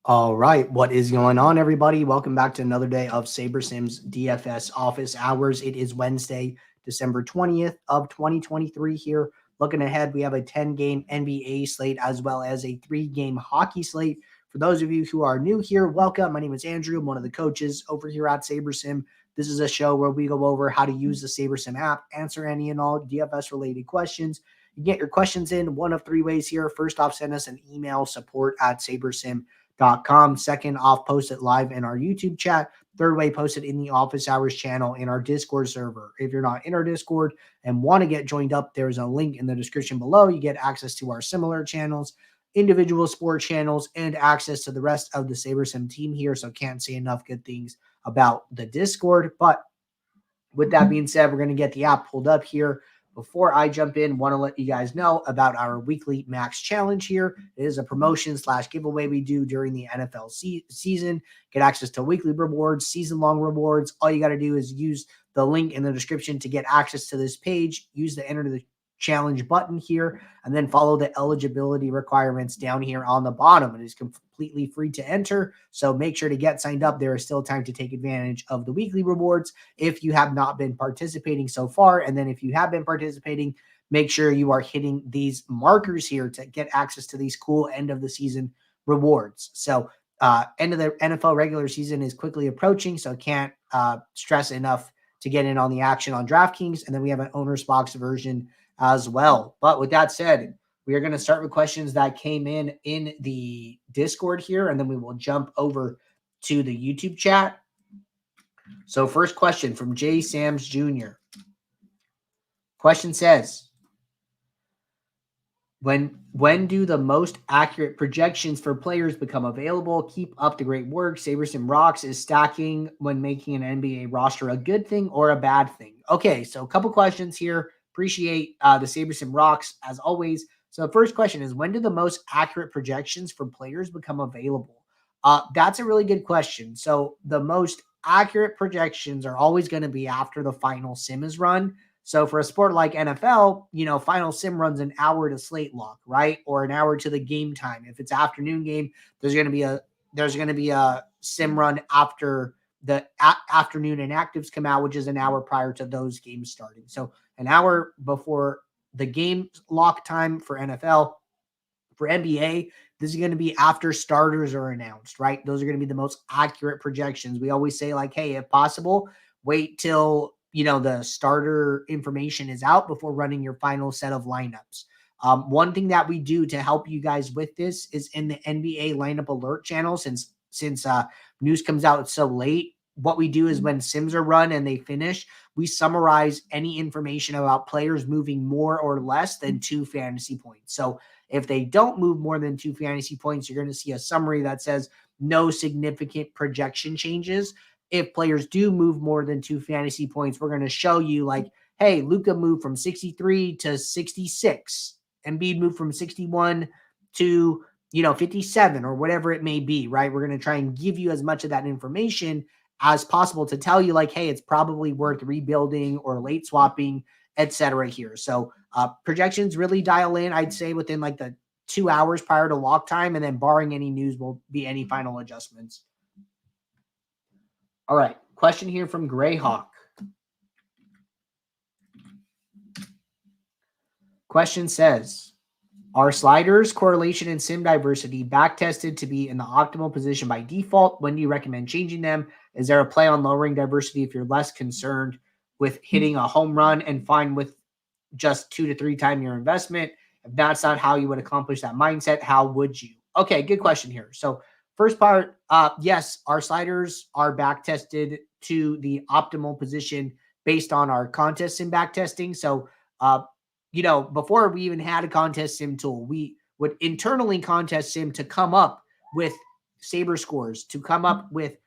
All right, what is going on, everybody? Welcome back to another day of SaberSim's DFS office hours. It is Wednesday, December 20th of 2023 here. Looking ahead, we have a 10-game NBA slate as well as a 3-game hockey slate. For those of you who are new here, welcome. My name is Andrew. I'm one of the coaches over here at SaberSim. This is a show where we go over how to use the SaberSim app, answer any and all DFS-related questions. You get your questions in one of three ways here. First off, send us an email, support@sabersim.com. Second off, post it live in our YouTube chat. Third way, post it in the office hours channel in our Discord server. If you're not in our Discord and want to get joined up, there's a link in the description below. You get access to our similar channels, individual sport channels, and access to the rest of the SaberSim team here. So can't say enough good things about the Discord. But with that being said, we're going to get the app pulled up here. Before I jump in, want to let you guys know about our weekly max challenge here. It is a promotion / giveaway we do during the NFL season. Get access to weekly rewards, season-long rewards. All you got to do is use the link in the description to get access to this page. Use the enter the challenge button here, and then follow the eligibility requirements down here on the bottom. It is completely free to enter, so make sure to get signed up. There is still time to take advantage of the weekly rewards if you have not been participating so far. And then if you have been participating, make sure you are hitting these markers here to get access to these cool end of the season rewards. So end of the NFL regular season is quickly approaching, so can't stress enough to get in on the action on DraftKings. And then we have an owner's box version as well. But with that said, we are going to start with questions that came in the Discord here, and then we will jump over to the YouTube chat. So first question from J. Sams Jr. Question says, when do the most accurate projections for players become available? Keep up the great work. SaberSim rocks. Is stacking when making an NBA roster a good thing or a bad thing? Okay, so a couple questions here. Appreciate the SaberSim rocks as always. So the first question is, when do the most accurate projections for players become available? That's a really good question. So the most accurate projections are always going to be after the final sim is run. So for a sport like NFL, final sim runs an hour to slate lock, right? Or an hour to the game time. If it's afternoon game, there's going to be a sim run after the afternoon inactives come out, which is an hour prior to those games starting. So an hour before the game lock time for NFL. For NBA, this is going to be after starters are announced, right? Those are going to be the most accurate projections. We always say, like, hey, if possible, wait till the starter information is out before running your final set of lineups. One thing that we do to help you guys with this is in the NBA lineup alert channel, since news comes out so late. What we do is when sims are run and they finish, we summarize any information about players moving more or less than 2 fantasy points. So if they don't move more than 2 fantasy points, you're going to see a summary that says no significant projection changes. If players do move more than 2 fantasy points, we're going to show you like, hey, Luka moved from 63 to 66. Embiid moved from 61 to 57 or whatever it may be, right? We're going to try and give you as much of that information as possible to tell you like, hey, it's probably worth rebuilding or late swapping, etc. here. So projections really dial in, I'd say, within like the 2 hours prior to lock time, and then barring any news will be any final adjustments. All right, question here from Greyhawk. Question says, are sliders, correlation, and sim diversity back-tested to be in the optimal position by default? When do you recommend changing them? Is there a play on lowering diversity if you're less concerned with hitting a home run and fine with just 2 to 3 times your investment? If that's not how you would accomplish that mindset, how would you? Okay, good question here. So first part, yes, our sliders are back-tested to the optimal position based on our contest sim back-testing. So, before we even had a contest sim tool, we would internally contest sim to come up with Saber scores, to come up with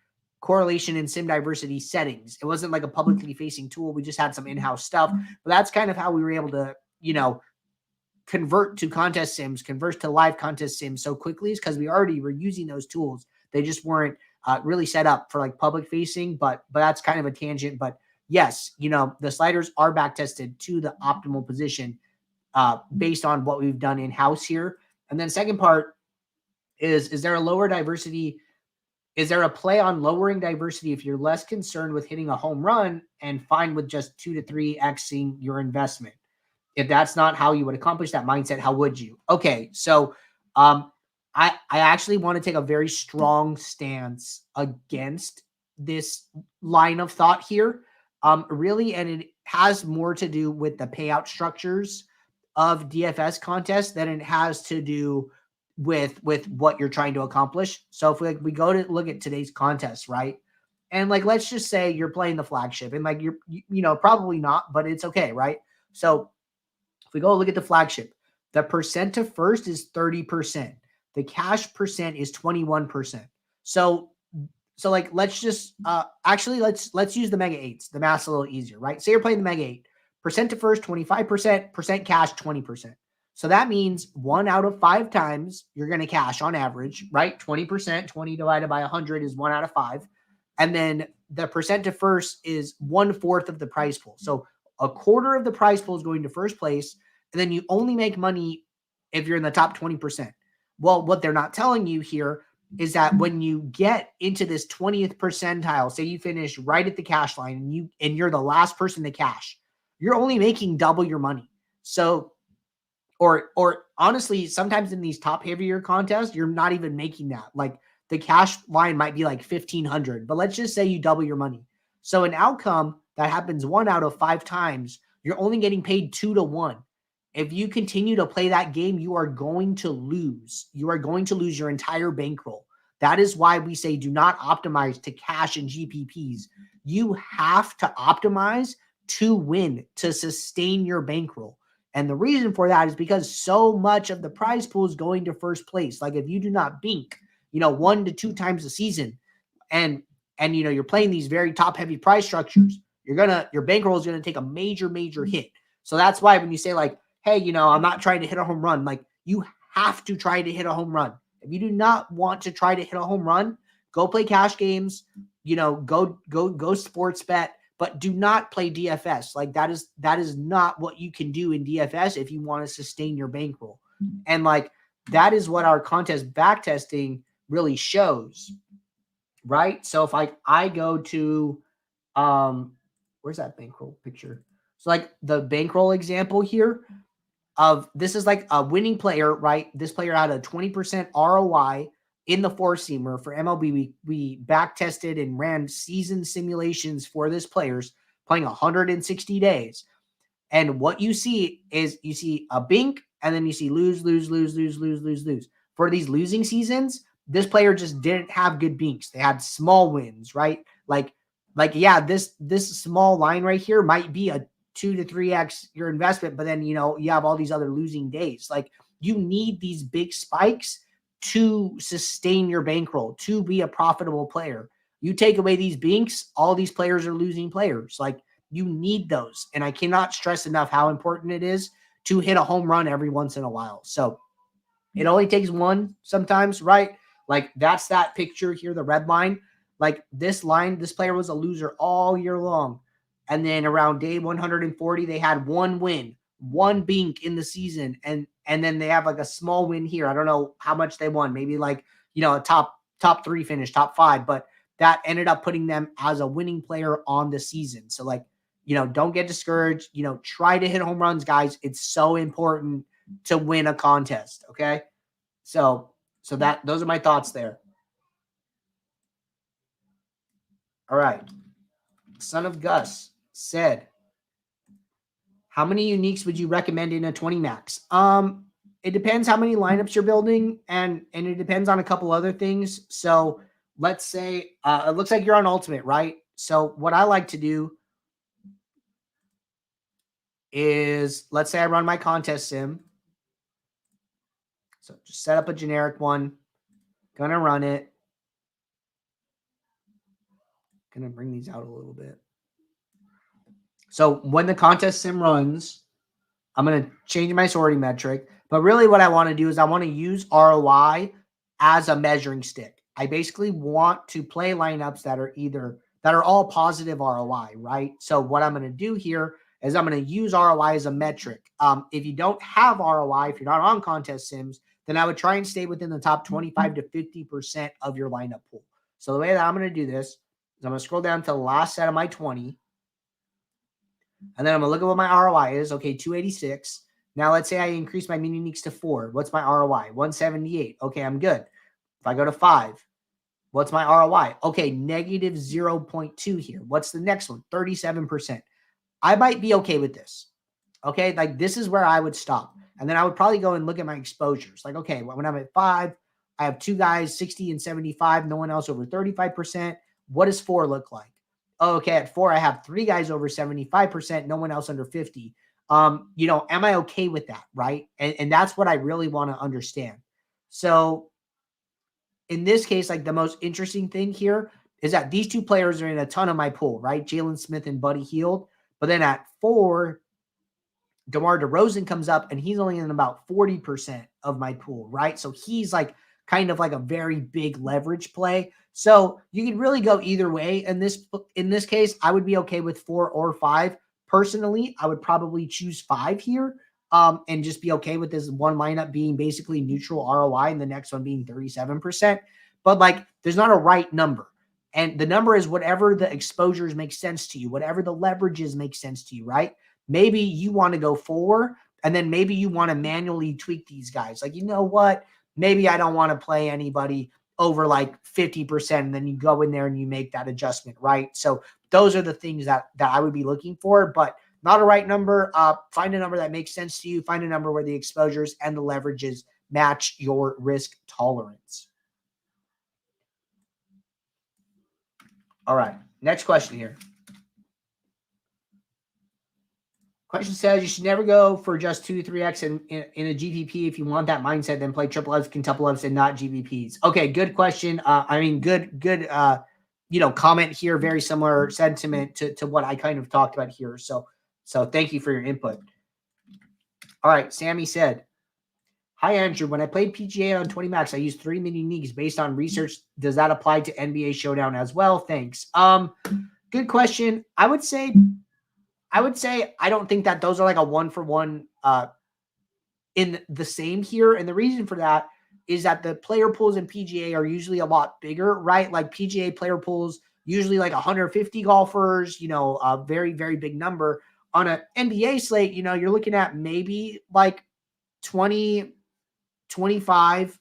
correlation and sim diversity settings. It wasn't like a publicly facing tool. We just had some in-house stuff, but that's kind of how we were able to, convert to contest sims, convert to live contest sims so quickly, is because we already were using those tools. They just weren't really set up for like public facing, but that's kind of a tangent. But yes, the sliders are back tested to the optimal position based on what we've done in-house here. And then second part is there a lower diversity? Is there a play on lowering diversity if you're less concerned with hitting a home run and fine with just 2 to 3xing your investment? If that's not how you would accomplish that mindset, how would you? Okay, so I actually want to take a very strong stance against this line of thought here. Really, and it has more to do with the payout structures of DFS contests than it has to do with what you're trying to accomplish. So if we go to look at today's contest, right? And like let's just say you're playing the flagship and like you're probably not, but it's okay, right? So if we go look at the flagship, the percent to first is 30%. The cash percent is 21%. So like let's just actually let's use the mega eights. The math's a little easier, right? Say you're playing the mega eight. Percent to first, 25%, percent cash, 20%. So that means 1 out of 5 times you're going to cash on average, right? 20%, 20 divided by 100 is 1 out of 5. And then the percent to first is 1/4 of the prize pool. So a quarter of the prize pool is going to first place. And then you only make money if you're in the top 20%. Well, what they're not telling you here is that when you get into this 20th percentile, say you finish right at the cash line and you're the last person to cash, you're only making double your money. So or honestly, sometimes in these top heavier contests, you're not even making that. Like the cash line might be like 1,500, but let's just say you double your money. So an outcome that happens 1 out of 5 times, you're only getting paid 2 to 1. If you continue to play that game, you are going to lose. You are going to lose your entire bankroll. That is why we say do not optimize to cash and GPPs. You have to optimize to win, to sustain your bankroll. And the reason for that is because so much of the prize pool is going to first place. Like if you do not bink, 1 to 2 times a season, and you're playing these very top heavy prize structures, your bankroll is going to take a major hit. So that's why when you say like, hey, I'm not trying to hit a home run, like you have to try to hit a home run. If you do not want to try to hit a home run, go play cash games, go sports bet, but do not play DFS. Like that is not what you can do in DFS if you want to sustain your bankroll. And like that is what our contest backtesting really shows, right? So if I go to where's that bankroll picture? So like the bankroll example here of this is like a winning player, right? This player had a 20% ROI in the four-seamer for MLB. We back tested and ran season simulations for this players playing 160 days. And what you see is you see a bink and then you see lose. For these losing seasons, this player just didn't have good binks. They had small wins, right? Like yeah, this small line right here might be a 2 to 3x your investment, but then you have all these other losing days. Like you need these big spikes to sustain your bankroll, to be a profitable player. You take away these binks, all these players are losing players. Like you need those. And I cannot stress enough how important it is to hit a home run every once in a while. So it only takes one sometimes, right? Like that's that picture here, the red line. Like this line, this player was a loser all year long. And then around day 140, they had one win, one bink in the season. And then they have like a small win here. I don't know how much they won. Maybe like, a top 3 finish, top 5. But that ended up putting them as a winning player on the season. So like, don't get discouraged. Try to hit home runs, guys. It's so important to win a contest. Okay. So those are my thoughts there. All right. Son of Gus said, how many uniques would you recommend in a 20 max? It depends how many lineups you're building, and it depends on a couple other things. So let's say it looks like you're on Ultimate, right? So what I like to do is, let's say I run my contest sim. So just set up a generic one. Gonna run it. Gonna bring these out a little bit. So when the contest sim runs, I'm going to change my sorting metric. But really what I want to do is I want to use ROI as a measuring stick. I basically want to play lineups that are all positive ROI, right? So what I'm going to do here is I'm going to use ROI as a metric. If you don't have ROI, if you're not on contest sims, then I would try and stay within the top 25 to 50% of your lineup pool. So the way that I'm going to do this is I'm going to scroll down to the last set of my 20. And then I'm going to look at what my ROI is. Okay, 286. Now let's say I increase my mini uniques to 4. What's my ROI? 178. Okay, I'm good. If I go to 5, what's my ROI? Okay, negative 0.2 here. What's the next one? 37%. I might be okay with this. Okay, like this is where I would stop. And then I would probably go and look at my exposures. Like, okay, when I'm at 5, I have 2 guys, 60 and 75, no one else over 35%. What does 4 look like? Oh, okay, at 4, I have 3 guys over 75%, no one else under 50. Am I okay with that, right? And that's what I really want to understand. So in this case, like the most interesting thing here is that these 2 players are in a ton of my pool, right? Jalen Smith and Buddy Hield. But then at 4, DeMar DeRozan comes up and he's only in about 40% of my pool, right? So he's like kind of like a very big leverage play. So you can really go either way. In this case, I would be okay with 4 or 5. Personally, I would probably choose 5 here and just be okay with this one lineup being basically neutral ROI and the next one being 37%. But like there's not a right number. And the number is whatever the exposures make sense to you, whatever the leverages make sense to you, right? Maybe you want to go 4, and then maybe you want to manually tweak these guys. Like, you know what? Maybe I don't want to play anybody over like 50%, and then you go in there and you make that adjustment, right? So those are the things that I would be looking for, but not a right number. Find a number that makes sense to you. Find a number where the exposures and the leverages match your risk tolerance. All right, next question here. Question says you should never go for just 2 to 3x in a GPP. If you want that mindset, then play triple ups, quintuple ups, and not GPPs. Okay, good question. Good comment here. Very similar sentiment to what I kind of talked about here. So thank you for your input. All right, Sammy said, hi, Andrew. When I played PGA on 20 max, I used 3 mini leagues based on research. Does that apply to NBA Showdown as well? Thanks. Good question. I would say I don't think that those are like a 1-for-1 in the same here. And the reason for that is that the player pools in PGA are usually a lot bigger, right? Like PGA player pools, usually like 150 golfers, a very, very big number. On an NBA slate, you're looking at maybe like 20, 25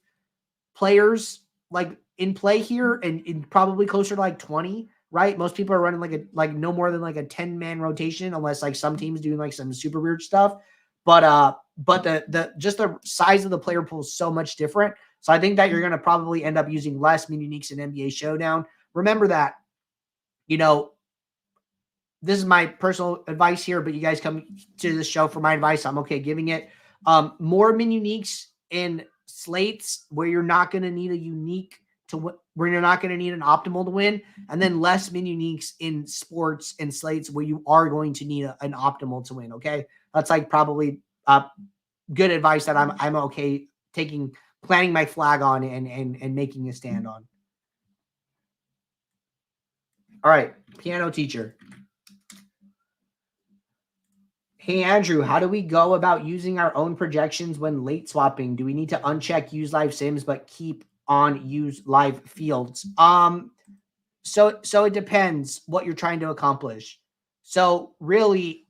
players like in play here and probably closer to like 20. Right, most people are running like no more than like a 10-man rotation, unless like some teams doing like some super weird stuff. But the just the size of the player pool is so much different. So I think that you're going to probably end up using less mini uniques in NBA Showdown. Remember that, this is my personal advice here, but you guys come to this show for my advice. I'm okay giving it. More mini uniques in slates where you're not going to need a unique where you're not going to need an optimal to win, and then less mini uniques in sports and slates where you are going to need an optimal to win. Okay, that's like probably good advice that I'm okay planting my flag on and making a stand on. All right, piano teacher. Hey, Andrew, how do we go about using our own projections when late swapping? Do we need to uncheck use live sims but keep on use live fields? So it depends what you're trying to accomplish. So really,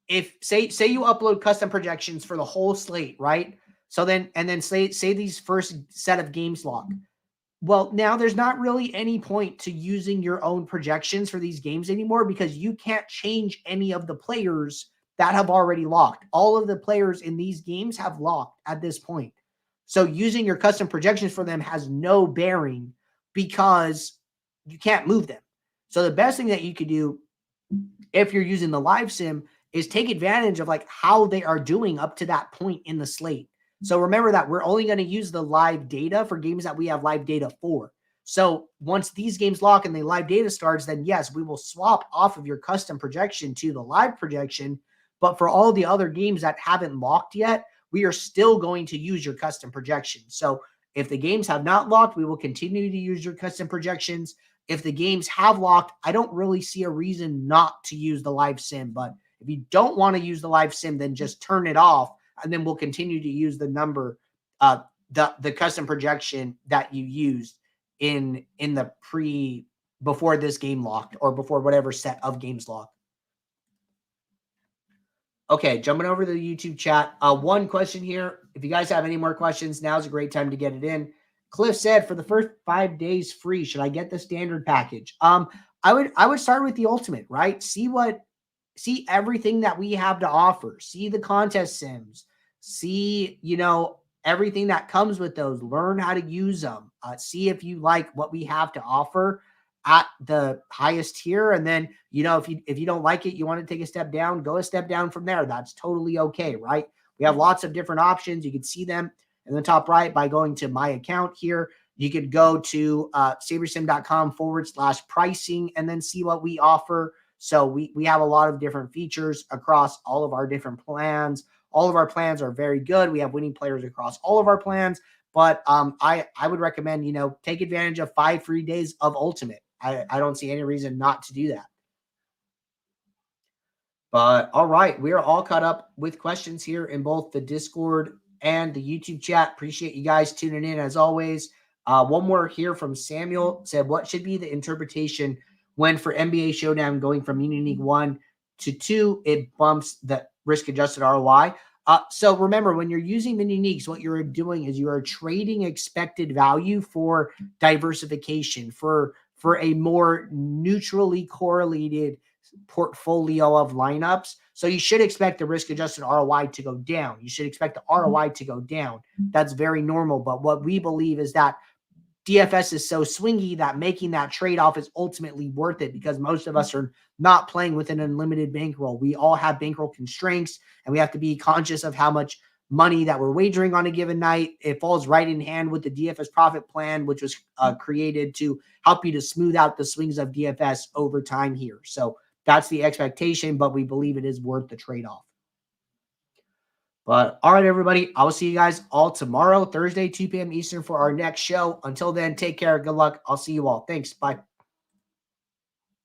if say you upload custom projections for the whole slate, right? So then say these first set of games lock. Well, now there's not really any point to using your own projections for these games anymore because you can't change any of the players that have already locked. All of the players in these games have locked at this point. So using your custom projections for them has no bearing because you can't move them. So the best thing that you could do if you're using the live sim is take advantage of like how they are doing up to that point in the slate. So remember that we're only going to use the live data for games that we have live data for. So once these games lock and the live data starts, then yes, we will swap off of your custom projection to the live projection. But for all the other games that haven't locked yet, we are still going to use your custom projection. So if the games have not locked, we will continue to use your custom projections. If the games have locked, I don't really see a reason not to use the live sim. But if you don't want to use the live sim, then just turn it off and then we'll continue to use the number, the custom projection that you used in the before this game locked or before whatever set of games locked. Okay, jumping over to the YouTube chat. One question here. If you guys have any more questions, now's a great time to get it in. Cliff said, for the first 5 days free, should I get the standard package? I would start with the ultimate, right? See everything that we have to offer. See the contest sims. See, everything that comes with those. Learn how to use them. See if you like what we have to offer at the highest tier. And then, if you don't like it, you want to take a step down, go a step down from there. That's totally okay, right? We have lots of different options. You can see them in the top right by going to my account here. You could go to sabersim.com/pricing and then see what we offer. So we have a lot of different features across all of our different plans. All of our plans are very good. We have winning players across all of our plans. But I would recommend, take advantage of 5 free days of Ultimate. I don't see any reason not to do that. But all right, we are all caught up with questions here in both the Discord and the YouTube chat. Appreciate you guys tuning in as always. One more here from Samuel said, what should be the interpretation when for NBA Showdown going from Mini League 1 to 2, it bumps the risk adjusted ROI? So remember, when you're using mini leagues, what you're doing is you are trading expected value for diversification, for a more neutrally correlated portfolio of lineups. So you should expect the risk adjusted ROI to go down. You should expect the ROI to go down. That's very normal. But what we believe is that DFS is so swingy that making that trade-off is ultimately worth it because most of us are not playing with an unlimited bankroll. We all have bankroll constraints, and we have to be conscious of how much money that we're wagering on a given night. It falls right in hand with the DFS profit plan, which was created to help you to smooth out the swings of DFS over time here. So that's the expectation, but we believe it is worth the trade-off. But all right, everybody, I will see you guys all tomorrow, Thursday, 2 p.m. Eastern for our next show. Until then, take care. Good luck. I'll see you all. Thanks. Bye.